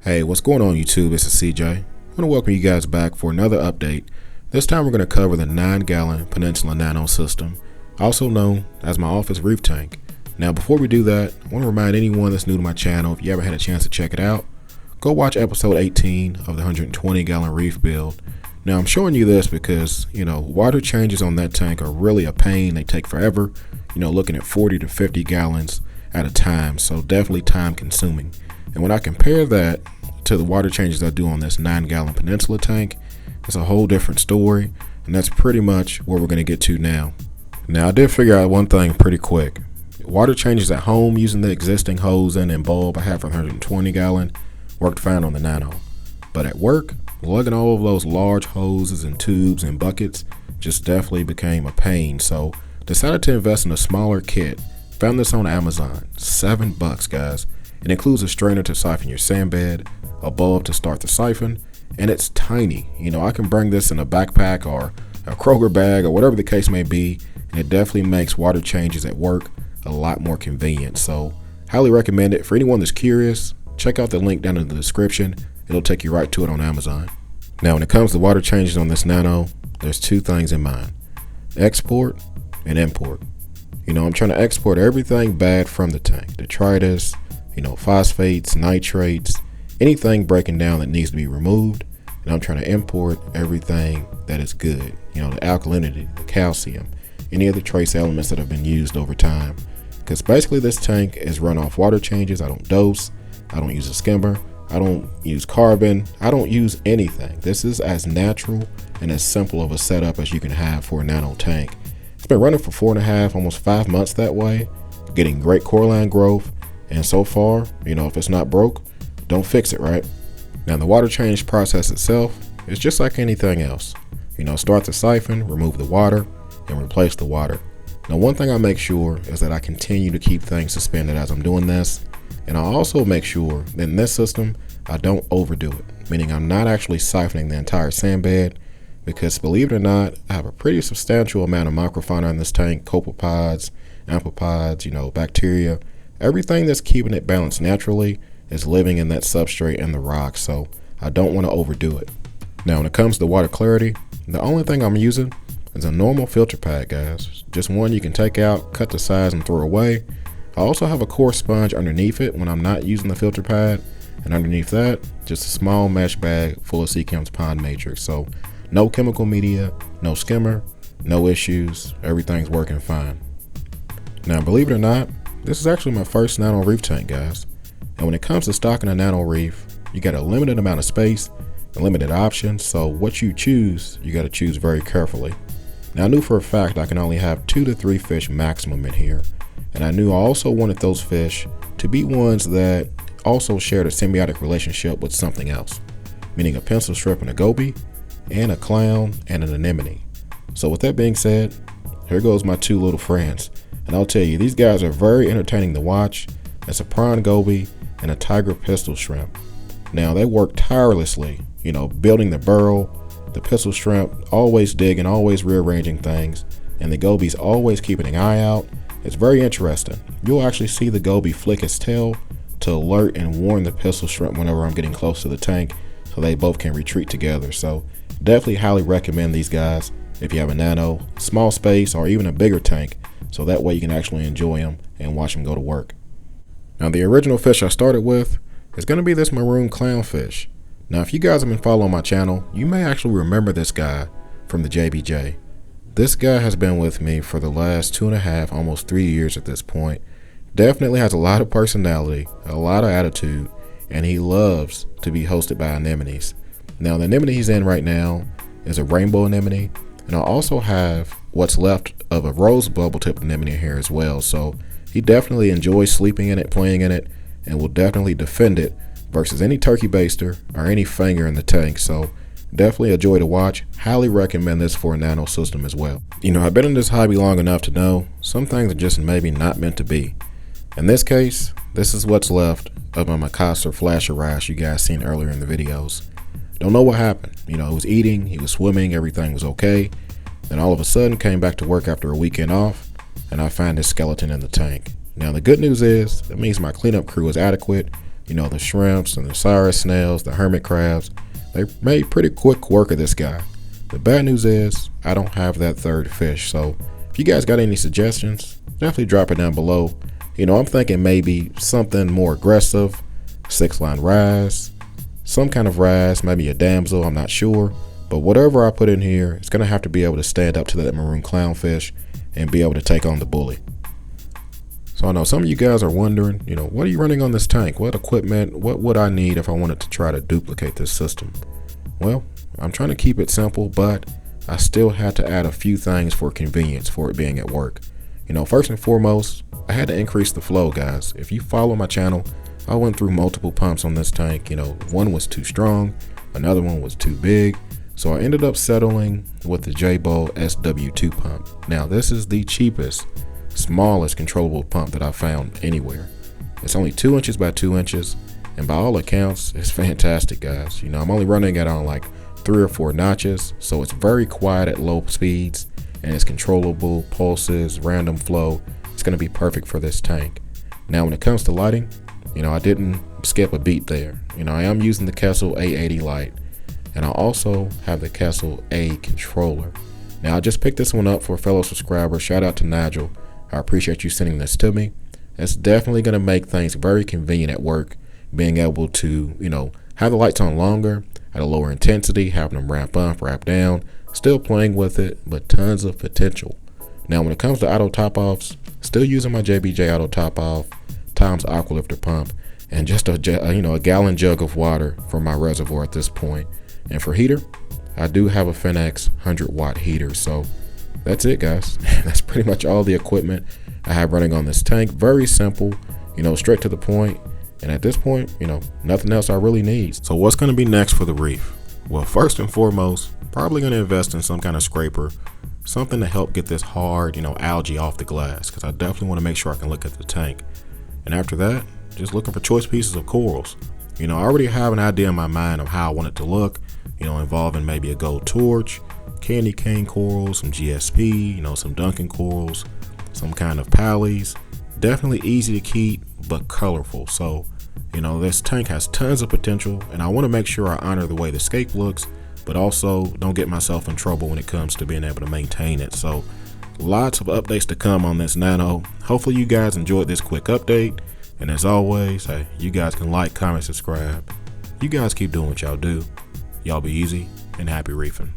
Hey, what's going on YouTube? This is CJ. I want to welcome you guys back for another update. This time we're going to cover the 9-gallon Peninsula Nano system, also known as my office reef tank. Now before we do that, I want to remind anyone that's new to my channel, if you haven't had a chance to check it out, go watch episode 18 of the 120-gallon reef build. Now I'm showing you this because, water changes on that tank are really a pain. They take forever, looking at 40 to 50 gallons at a time, so definitely time consuming. And when I compare that to the water changes I do on this 9-gallon Peninsula tank, it's a whole different story, and that's pretty much what we're going to get to now. Now I did figure out one thing pretty quick. Water changes at home using the existing hose and bulb I have for 120-gallon worked fine on the Nano. But at work, lugging all of those large hoses and tubes and buckets just definitely became a pain, so decided to invest in a smaller kit. Found this on Amazon, $7 guys. It includes a strainer to siphon your sand bed, a bulb to start the siphon, and it's tiny. I can bring this in a backpack or a Kroger bag or whatever the case may be, and it definitely makes water changes at work a lot more convenient. So highly recommend it. For anyone that's curious, check out the link down in the description. It'll take you right to it on Amazon. Now when it comes to water changes on this Nano, there's two things in mind: export and import. I'm trying to export everything bad from the tank, detritus, phosphates, nitrates, anything breaking down that needs to be removed. And I'm trying to import everything that is good, the alkalinity, the calcium, any of the trace elements that have been used over time. Because basically this tank is run off water changes. I don't dose, I don't use a skimmer, I don't use carbon, I don't use anything. This is as natural and as simple of a setup as you can have for a Nano tank. It's been running for 4.5, almost 5 months that way, getting great coralline growth. And so far, if it's not broke, don't fix it, right? Now the water change process itself is just like anything else. Start the siphon, remove the water, and replace the water. Now one thing I make sure is that I continue to keep things suspended as I'm doing this. And I also make sure that in this system, I don't overdo it, meaning I'm not actually siphoning the entire sand bed, because believe it or not, I have a pretty substantial amount of microfauna in this tank, copepods, amphipods, bacteria. Everything that's keeping it balanced naturally is living in that substrate and the rock, so I don't want to overdo it. Now when it comes to water clarity, the only thing I'm using is a normal filter pad, guys. Just one you can take out, cut the size, and throw away. I also have a coarse sponge underneath it when I'm not using the filter pad, and underneath that, just a small mesh bag full of Seachem's Pond Matrix. So no chemical media, no skimmer, no issues, everything's working fine. Now believe it or not, this is actually my first Nano Reef tank, guys. And when it comes to stocking a Nano Reef, you got a limited amount of space, a limited options, so what you choose, you got to choose very carefully. Now I knew for a fact I can only have 2 to 3 fish maximum in here, and I knew I also wanted those fish to be ones that also shared a symbiotic relationship with something else, meaning a pencil shrimp and a goby, and a clown and an anemone. So with that being said, here goes my 2 little friends. And I'll tell you, these guys are very entertaining to watch. It's a prawn goby and a tiger pistol shrimp. Now they work tirelessly, building the burrow. The pistol shrimp always digging, always rearranging things, and the goby's always keeping an eye out. It's very interesting. You'll actually see the goby flick his tail to alert and warn the pistol shrimp whenever I'm getting close to the tank, so they both can retreat together. So definitely highly recommend these guys if you have a Nano, small space, or even a bigger tank, so that way you can actually enjoy them and watch them go to work. Now the original fish I started with is going to be this maroon clownfish. Now if you guys have been following my channel, you may actually remember this guy from the JBJ. This guy has been with me for the last 2.5, almost 3 years at this point. Definitely has a lot of personality, a lot of attitude, and he loves to be hosted by anemones. Now the anemone he's in right now is a rainbow anemone, and I also have what's left of a rose bubble tip anemone here as well. So he definitely enjoys sleeping in it, playing in it, and will definitely defend it versus any turkey baster or any finger in the tank. So definitely a joy to watch. Highly recommend this for a Nano system as well. I've been in this hobby long enough to know some things are just maybe not meant to be. In this case, this is what's left of my McCosker flasher wrasse you guys seen earlier in the videos. Don't know what happened. He was eating, he was swimming, everything was okay. Then all of a sudden came back to work after a weekend off, and I find his skeleton in the tank. Now the good news is, that means my cleanup crew is adequate. You know, the shrimps and the Cyrus snails, the hermit crabs, they made pretty quick work of this guy. The bad news is I don't have that third fish, so if you guys got any suggestions, definitely drop it down below. You know, I'm thinking maybe something more aggressive, 6-line Wrasse, some kind of Wrasse, maybe a damsel, I'm not sure. But whatever I put in here, it's going to have to be able to stand up to that maroon clownfish and be able to take on the bully. So I know some of you guys are wondering, you know, what are you running on this tank? What equipment, what would I need if I wanted to try to duplicate this system? Well, I'm trying to keep it simple, but I still had to add a few things for convenience for it being at work. You know, first and foremost, I had to increase the flow, guys. If you follow my channel, I went through multiple pumps on this tank. You know, one was too strong, another one was too big. So I ended up settling with the Jebao SW2 pump. Now this is the cheapest, smallest controllable pump that I found anywhere. It's only 2 inches by 2 inches, and by all accounts, it's fantastic, guys. You know, I'm only running it on like 3 or 4 notches, so it's very quiet at low speeds, and it's controllable, pulses, random flow. It's gonna be perfect for this tank. Now when it comes to lighting, you know, I didn't skip a beat there. You know, I am using the Kessil A80 Light. And I also have the Kessil A controller. Now I just picked this one up for a fellow subscriber. Shout out to Nigel. I appreciate you sending this to me. It's definitely going to make things very convenient at work, being able to, you know, have the lights on longer at a lower intensity, having them ramp up, ramp down, still playing with it, but tons of potential. Now when it comes to auto top offs, still using my JBJ ATO top off times aqua lifter pump, and just a gallon jug of water for my reservoir at this point. And for heater, I do have a Finnex 100-watt heater. So that's it, guys. That's pretty much all the equipment I have running on this tank. Very simple, you know, straight to the point. And at this point, you know, nothing else I really need. So what's going to be next for the reef? Well, first and foremost, probably going to invest in some kind of scraper, something to help get this hard, you know, algae off the glass, because I definitely want to make sure I can look at the tank. And after that, just looking for choice pieces of corals. You know, I already have an idea in my mind of how I want it to look, you know, involving maybe a gold torch, candy cane corals, some GSP, you know, some Duncan corals, some kind of pallies. Definitely easy to keep, but colorful. So, you know, this tank has tons of potential, and I want to make sure I honor the way the scape looks, but also don't get myself in trouble when it comes to being able to maintain it. So lots of updates to come on this Nano. Hopefully you guys enjoyed this quick update. And as always, hey, you guys can like, comment, subscribe. You guys keep doing what y'all do. Y'all be easy and happy reefing.